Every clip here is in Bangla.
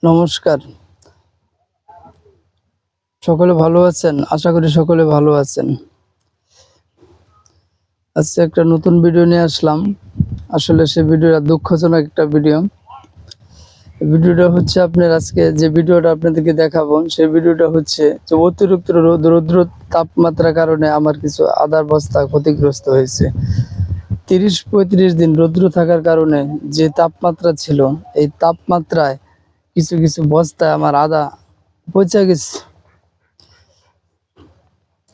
নমস্কার। সকলে ভালো আছেন? আশা করি সকলে ভালো আছেন। আজকে একটা নতুন ভিডিও নিয়ে আসলাম। আসলে সেই ভিডিওটা দুঃখজনক একটা ভিডিও। ভিডিওটা হচ্ছে আপনার আজকে যে ভিডিওটা আপনাদেরকে দেখাবো, সেই ভিডিওটা হচ্ছে যে অতিরিক্ত রৌদ্র তাপমাত্রার কারণে আমার কিছু আদার বস্তা ক্ষতিগ্রস্ত হয়েছে। ৩০-৩৫ দিন রৌদ্র থাকার কারণে যে তাপমাত্রা ছিল, এই তাপমাত্রায় কিছু বস্তায় আমার আদা পচে গেছে।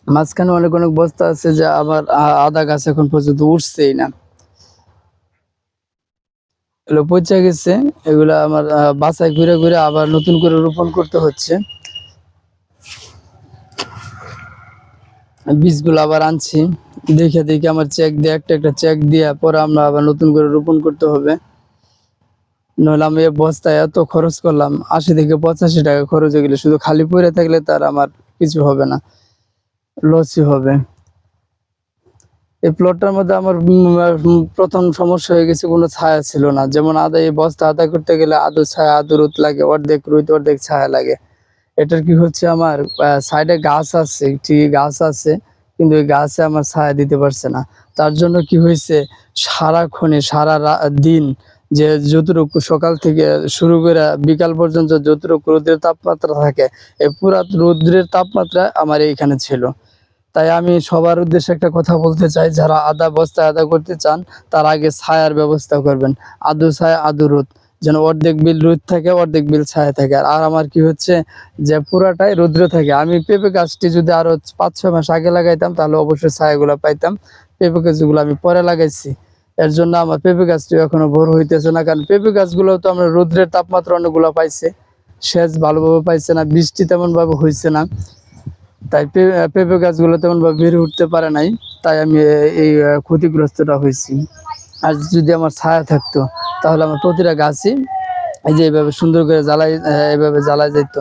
মাঝখানে অনেক বস্তা আছে যে আমার আদা গাছ এখন পর্যন্ত উঠছেই না, এগুলো পচে গেছে। এগুলা আমার বাছাই ঘুরে ঘুরে আবার নতুন করে রোপণ করতে হচ্ছে। বীজগুলো আবার আনছি, দেখে আমার চেক দিয়ে একটা চেক দিয়ে পরে আমরা আবার নতুন করে রোপণ করতে হবে। নইলে আমি বস্তায় এত খরচ করলাম, ৮০ থেকে ৮৫ টাকা খরচ হয়ে গেলে শুধু খালি পড়ে থাকলে তার আমার কিছু হবে না, লসই হবে। এই প্লটটার মধ্যে আমার প্রথম সমস্যা হয়ে গেছে, কোনো ছায়া ছিল না। যেমন এই বস্তা আদা করতে গেলে আদু ছায়া আদু রোদ লাগে, অর্ধেক রোদ অর্ধেক ছায়া লাগে। এটার কি হচ্ছে, আমার সাইডে গাছ আছে, ঠিকই গাছ আছে, কিন্তু ওই গাছে আমার ছায়া দিতে পারছে না। তার জন্য কি হয়েছে, সারাক্ষণে দিন যে যতটুকু সকাল থেকে শুরু করে বিকাল পর্যন্ত যতটুকু রোদের তাপমাত্রা থাকে, এই পুরা রৌদ্রের তাপমাত্রা আমার এইখানে ছিল। তাই আমি সবার উদ্দেশ্যে একটা কথা বলতে চাই, যারা বস্তায় আদা করতে চান, তার আগে ছায়ার ব্যবস্থা করবেন। আদু ছায়া আদু রোদ, যেন অর্ধেক বিল রোদ থাকে অর্ধেক বিল ছায়া থাকে। আর আমার কি হচ্ছে যে পুরাটাই রৌদ্র থাকে। আমি পেঁপে গাছটি যদি আরো ৫-৬ মাস আগে লাগাইতাম তাহলে অবশ্যই ছায়াগুলো পাইতাম। পেঁপে গাছগুলো আমি পরে লাগাইছি, এর জন্য আমার পেঁপে গাছটি এখনো বড় হইতেছে না। কারণ পেঁপে গাছগুলো তো আমরা রৌদ্রের তাপমাত্রা অনেকগুলো পাইছে, সেচ ভালোভাবে পাইছে না, বৃষ্টি তেমন ভাবে হয়েছে না। তাই পেঁপে গাছগুলো তেমন ভাবে বেড়ে উঠতে পারে নাই। তাই আমি এই ক্ষতিগ্রস্তটা হয়েছি। আর যদি আমার ছায়া থাকতো তাহলে আমার প্রতিটা গাছই এই যে এইভাবে সুন্দর করে এইভাবে জ্বালাই যেত।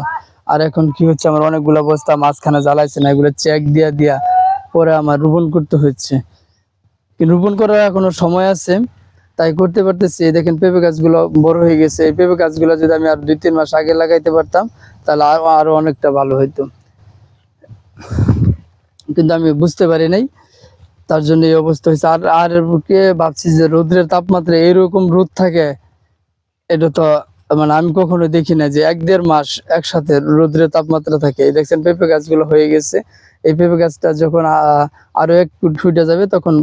আর এখন কি হচ্ছে, আমার অনেকগুলো বস্তা মাঝখানে জ্বালাইছে না, এগুলো চেক দিয়া পরে আমার রোপণ করতে হচ্ছে। কিন্তু রোপণ করার এখনো সময় আছে, তাই করতে পারতেছি। দেখেন পেঁপে গাছগুলো বড় হয়ে গেছে। এই পেঁপে গাছগুলো যদি আমি আর ২-৩ মাস আগে লাগাইতে পারতাম তাহলে আরো অনেকটা ভালো হইতো, কিন্তু আমি বুঝতে পারি নাই, তার জন্য এই অবস্থা হয়েছে। আর কে ভাবছি যে রোদ্রের তাপমাত্রা এরকম রোদ থাকে, এটা তো মানে আমি কখনো দেখি না যে ১-১.৫ মাস একসাথে রোদ্রের তাপমাত্রা থাকে। এই দেখছেন পেঁপে গাছগুলো হয়ে গেছে। এই পেঁপে গাছটা যখন আরো একটু ফুটে যাবে তখন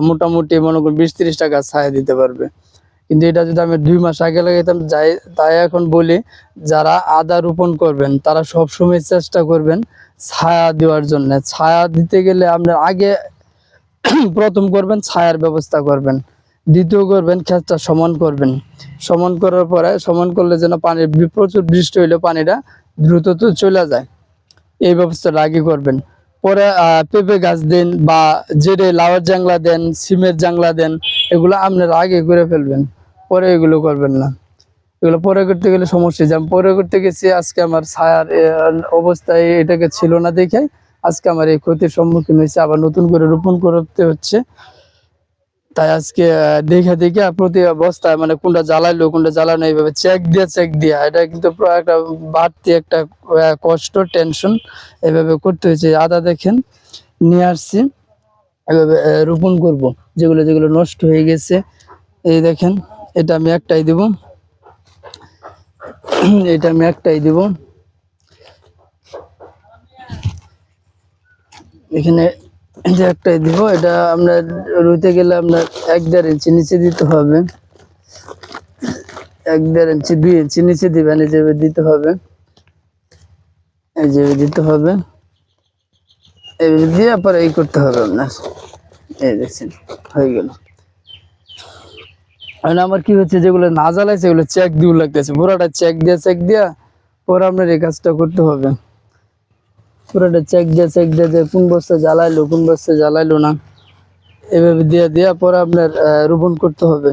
মোটামুটি মনে করুন ২০-৩০টা গাছ ছায়া দিতে পারবে। কিন্তু এটা যদি আমি ২ মাস আগে লাগাইতাম, তাই এখন বলি, যারা আদা রোপণ করবেন তারা সবসময় চেষ্টা করবেন ছায়া দেওয়ার জন্য। ছায়া দিতে গেলে আপনার আগে প্রথম করবেন ছায়ার ব্যবস্থা করবেন, দ্বিতীয় করবেন ক্ষেতটা সমান করবেন। সমান করার পরে সমান করলে যেন প্রচুর বৃষ্টি হইলে পানিটা দ্রুত চলে যায়, এই ব্যবস্থাটা আগে করবেন। পরে পেঁপে গাছ দেন বা জেরে লাউয়ের জাংলা দেন, সিমের জাংলা দেন, এগুলো আপনারা আগে করে ফেলবেন, পরে এগুলো করবেন না। এগুলো পরে করতে গেলে সমস্যা। যেমন পরে করতে গেছি, আজকে আমার ছায়ার অবস্থায় এটাকে ছিল না দেখে আজকে আমার এই ক্ষতির সম্মুখীন হয়েছে, আবার নতুন করে রোপণ করতে হচ্ছে। তাই আজকে দেখে প্রতি অবস্থায় মানে কোনটা জ্বালাইলো কোনটা জ্বালানো, এইভাবে চেক দিয়া এটা কিন্তু একটা বাড়তি একটা কষ্ট টেনশন এইভাবে করতে হয়েছে। আদা দেখেন নিয়ে আসছি, এভাবে রোপণ করব। যেগুলো নষ্ট হয়ে গেছে, এই দেখেন এটা আমি একটাই দিব, এটা আমি একটাই দিব। এখানে যে একটাই দিব, এটা আপনার রুইতে গেলে আপনার ১-১.৫ ইঞ্চি নিচে দিতে হবে, ১-১.৫ ইঞ্চি ২ ইঞ্চি নিচে দিবেন, এই যে দিতে হবে, এই যে দিতে হবে, এই দিয়ে পরে এই করতে হবে আপনার। এই দেখছেন হয়ে গেল। আমার কি হচ্ছে, যেগুলো না জ্বালাইছে এগুলো চেক দিয়ে লাগতেছে, পুরাটা চেক দিয়া পরে আপনার এই কাজটা করতে হবে। পুরাটা চেক দিয়ে যে কোন বস্তা জ্বালাইলো কোন বস্তা জ্বালাইলো না, এভাবে দিয়া পরে আপনার রোপণ করতে হবে।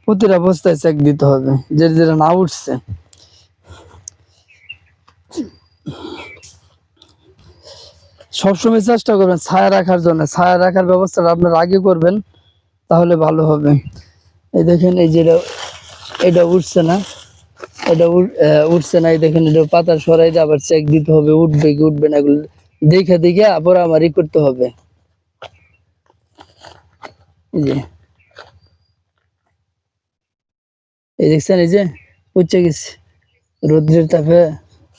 প্রতিটা বস্তায় চেক দিতে হবে, যেটা না উঠছে। সবসময় চেষ্টা করবেন ছায়া রাখার জন্য, ছায়া রাখার ব্যবস্থাটা আপনার আগে করবেন, তাহলে ভালো হবে। এই দেখেন এই যেটা এটা উঠছে না, এটা উঠছে না, এই দেখেন এটা পাতা সরাই দিয়ে আবার চেক দিতে হবে, উঠবে কি উঠবে না এগুলো দেখে দেখে আবার আমার ই করতে হবে। এই যে এই দেখছেন, এই যে উঠছে গেছে, রোদ্রের তাপে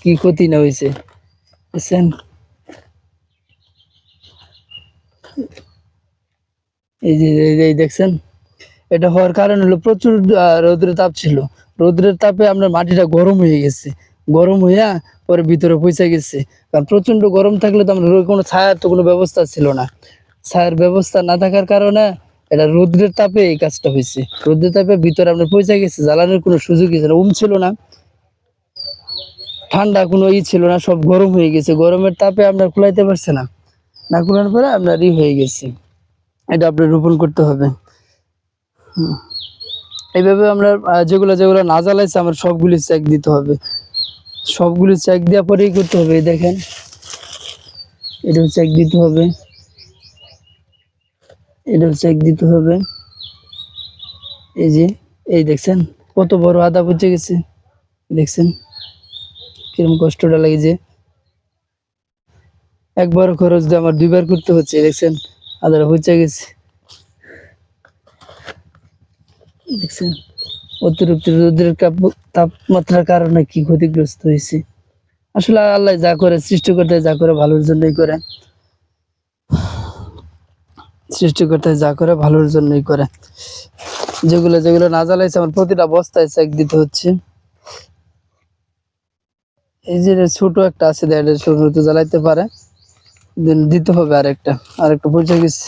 কি ক্ষতি না হয়েছে দেখছেন। এই দেখছেন, এটা হওয়ার কারণ হলো প্রচুর রোদ্রের তাপ ছিল। রোদ্রের তাপে আপনার মাটিটা গরম হয়ে গেছে, গরম হইয়া পরে ভিতরে পৌঁছে গেছে। কারণ প্রচন্ড গরম থাকলে তো আমরা কোনো ছায়ার তো কোনো ব্যবস্থা ছিল না, ছায়ার ব্যবস্থা না থাকার কারণে এটা রোদ্রের তাপে এই কাজটা হয়েছে। রোদ্রের তাপে ভিতরে আপনার পৌঁছে গেছে, জ্বালানোর কোনো সুযোগই ছিল না, ছিল না, ঠান্ডা কোনো ছিল না, সব গরম হয়ে গেছে। গরমের তাপে আপনার কুলাইতে পারছে না, না কুলানোর পরে আপনার হয়ে গেছে। এটা আপনার রোপণ করতে হবে। এইভাবে আমরা যেগুলো যেগুলো না জ্বালাইছে আমার সবগুলি চেক দিতে হবে, সবগুলি চেক দেওয়ার পরেই করতে হবে। দেখেন এটাও চেক দিতে হবে, এটাও চেক দিতে হবে। এই যে এই দেখছেন কত বড় আদা পচে গেছে, দেখছেন কিরকম কষ্টটা লাগছে। একবার খরচ দিয়ে আমার দুইবার করতে হচ্ছে, দেখছেন আদাটা পচে গেছে, দেখছেন অতিরিক্ত রোদের তাপমাত্রার কারণে কি ক্ষতিগ্রস্ত হয়েছে। আসলে আল্লাহ যা করে, সৃষ্টিকর্তা যা করে ভালোর জন্যই করে, সৃষ্টিকর্তা যা করে ভালোর জন্যই করে। যেগুলো যেগুলো না জ্বালাইছে আমার প্রতিটা বস্তায় চেক দিতে হচ্ছে। এই যে ছোট একটা আছে, ছোট জ্বালাইতে পারে, দিতে হবে আরেকটা বুঝে গেছে,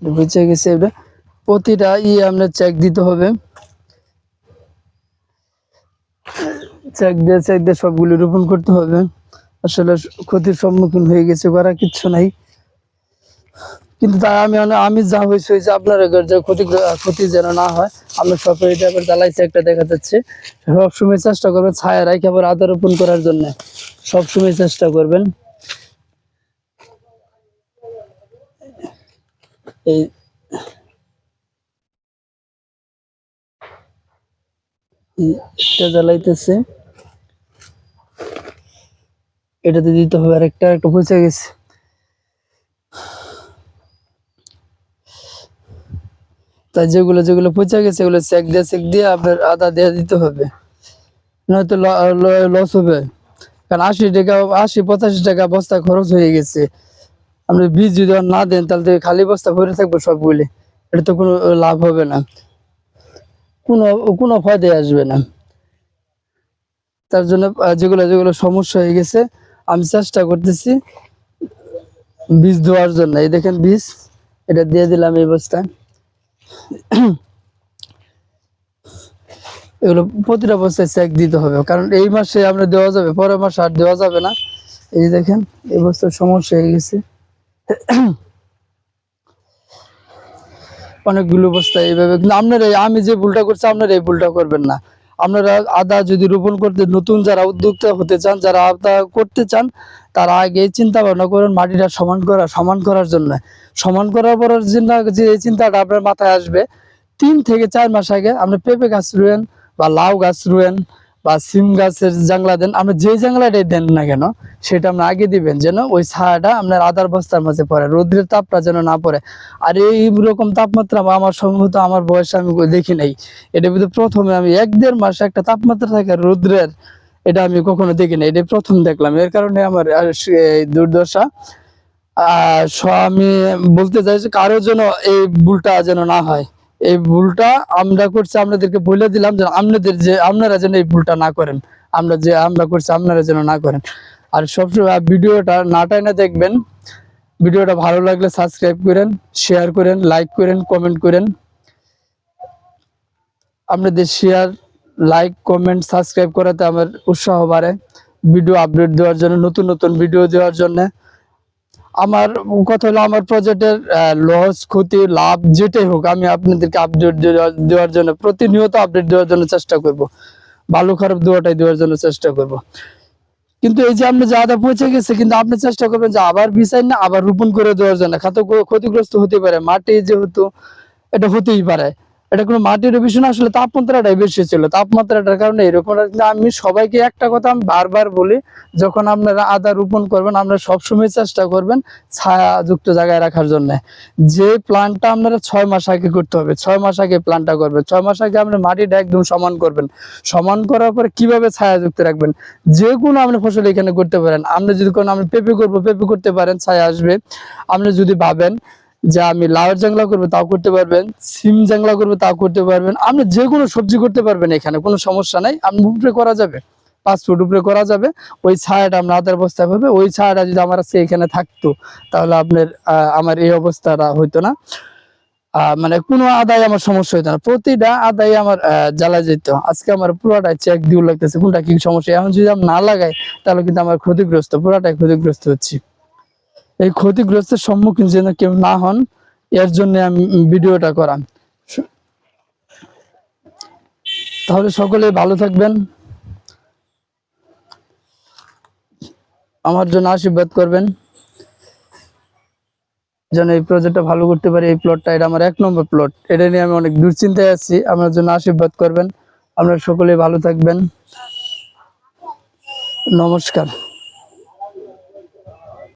বুঝে গেছে। এটা প্রতিটা আমরা চেক দিতে হবে, চেক দিয়ে সবগুলো রোপণ করতে হবে। আসলে ক্ষতির সম্মুখীন হয়ে গেছে, করার কিচ্ছু নাই। কিন্তু তাই আমি যা হয়েছে আপনার ক্ষতি যেন না হয়, আমরা সবাই এটা আবার জ্বালাইছে একটা দেখা যাচ্ছে। সবসময় চেষ্টা করবেন ছায়া রাখে আবার আদা রোপণ করার জন্য, সবসময় চেষ্টা করবেন। এই এটা জ্বালাইতেছে, এটাতে দিতে হবে আরেকটা পৌঁছে গেছে। তাই যেগুলো যেগুলো পচে গেছে এগুলো চেক দিয়ে আপনার আদা দিয়ে দিতে হবে, নয়তো লস হবে। কারণ 80-85 টাকা বস্তা খরচ হয়ে গেছে। আপনি বীজ যদি না দেন তাহলে তো খালি বস্তা ভরে থাকবো সবগুলি, এটা তো কোনো লাভ হবে না, কোনো কোনো ফায়দায় আসবে না। তার জন্য যেগুলো যেগুলো সমস্যা হয়ে গেছে আমি চেষ্টা করতেছি বীজ দেওয়ার জন্য। এই দেখেন বীজ, এটা দিয়ে দিলাম এই বস্তায়। এগুলো প্রতিটা বস্তায় চেক দিতে হবে, কারণ এই মাসে আমরা দেওয়া যাবে, পরের মাসে আর দেওয়া যাবে না। এই দেখেন এই বস্তার সমস্যা হয়ে গেছে, অনেকগুলো বস্তা এইভাবে। কিন্তু আপনারা, আমি যে ভুলটা করছি আপনারা এই ভুলটা করবেন না। আপনারা আদা যদি রোপণ করতে নতুন যারা উদ্যোক্তা হতে চান, যারা আদা করতে চান, তারা আগে চিন্তা ভাবনা করেন মাটিটা সমান করার জন্য। সমান করার পর যে চিন্তাটা আপনার মাথায় আসবে, 3 থেকে 4 মাস আগে আপনি পেঁপে গাছ রুয়েন বা লাউ গাছ রুয়েন বা সিম গাছের জাংলা দেন, আপনি যে জাংলাটাই দেন না কেন সেটা আপনি আগে দিবেন, যেন ওই ছায়াটা আপনার আদার বস্তার মাঝে পড়ে, রোদ্রের তাপটা যেন না পড়ে। আর এই রকম তাপমাত্রা আমার সম্ভবত আমার বয়সে আমি দেখি নাই। এটার ভিতরে প্রথমে আমি 1-1.5 মাস একটা তাপমাত্রা থাকে রোদ্রের, এটা আমি কখনো দেখি না, এটা প্রথম দেখলাম। এর কারণে আমার দুর্দশা। আমি বলতে চাইছি কারো যেন এই ভুলটা যেন না হয়। এই ভুলটা আমরা করছি, আপনাদেরকে বলে দিলাম যে আপনারা যেন এই ভুলটা না করেন, আমরা করছি আপনারা যেন না করেন। আর সবসময় ভিডিওটা না টাইনা দেখবেন। ভিডিওটা ভালো লাগলে সাবস্ক্রাইব করেন, শেয়ার করেন, লাইক করেন, কমেন্ট করেন। আপনাদের শেয়ার, লাইক, কমেন্ট, সাবস্ক্রাইব করাতে আমার উৎসাহ বাড়ে ভিডিও আপডেট দেওয়ার জন্য, নতুন নতুন ভিডিও দেওয়ার জন্য। আমার কথা হলো আমার প্রজেক্টের লস, ক্ষতি, লাভ যেটাই হোক আমি আপনাদেরকে আপডেট দেওয়ার জন্য, প্রতিনিয়ত আপডেট দেওয়ার জন্য চেষ্টা করব, ভালো খারাপ দেওয়াটাই দেওয়ার জন্য চেষ্টা করব। কিন্তু এই যে আপনি যে আদা পচে গেছে, কিন্তু আপনি চেষ্টা করবেন যে আবার বিছাই না আবার রোপণ করে দেওয়ার জন্য, ক্ষতিগ্রস্ত হতে পারে মাটি, যেহেতু এটা হতেই পারে। এটা কোনো মাটির বিষয় না, আসলে তাপমাত্রাটাই বেশি ছিল, তাপমাত্রাটার কারণে এরকম। কিন্তু আমি সবাইকে একটা কথা আমি বারবার বলি, যখন আপনারা আদা রোপণ করবেন আপনারা সবসময় চেষ্টা করবেন ছায়াযুক্ত জায়গায় রাখার জন্য। যে প্ল্যানটা আপনারা 6 মাস আগে করতে হবে, 6 মাস আগে প্ল্যানটা করবেন, 6 মাস আগে আপনার মাটিটা একদম সমান করবেন। সমান করার পরে কিভাবে ছায়াযুক্ত রাখবেন, যে কোনো আপনি ফসল এখানে করতে পারেন। আপনি যদি কোনো আমি পেঁপে করবো, পেঁপে করতে পারেন, ছায়া আসবে। আপনি যদি ভাবেন যে আমি লাউয়ের জাংলা করবো, তাও করতে পারবেন। সিম জাংলা করবো, তাও করতে পারবেন। আপনি যে কোনো সবজি করতে পারবেন, এখানে কোনো সমস্যা নাই। আপনি উপরে করা যাবে, 5 ফুট উপরে করা যাবে। ওই ছায়াটা আপনার আদার অবস্থায় হবে। ওই ছায়াটা যদি আমার কাছে এখানে থাকতো, তাহলে আপনার আমার এই অবস্থাটা হইতো না। মানে কোনো আদায় আমার সমস্যা হইতো না, প্রতিটা আদায় আমার জ্বালা যেত। আজকে আমার পুরোটাই চেক দিয়ে লাগতেছে কোনটা কি সমস্যা। এখন যদি আমি না লাগাই, তাহলে কিন্তু আমার ক্ষতিগ্রস্ত, পুরোটাই ক্ষতিগ্রস্ত হচ্ছি। এই ক্ষতিগ্রস্তের সম্মুখীন যেন কেউ না হন, এর জন্য আমি ভিডিওটা করা। তাহলে সকলে ভালো থাকবেন, আমার জন্য আশীর্বাদ করবেন যেন এই প্রজেক্টটা ভালো করতে পারি। এই প্লটটা, এটা আমার 1 নম্বর প্লট, এটা নিয়ে আমি অনেক দুশ্চিন্তায় আছি। আমার জন্য আশীর্বাদ করবেন। আপনারা সকলে ভালো থাকবেন। নমস্কার।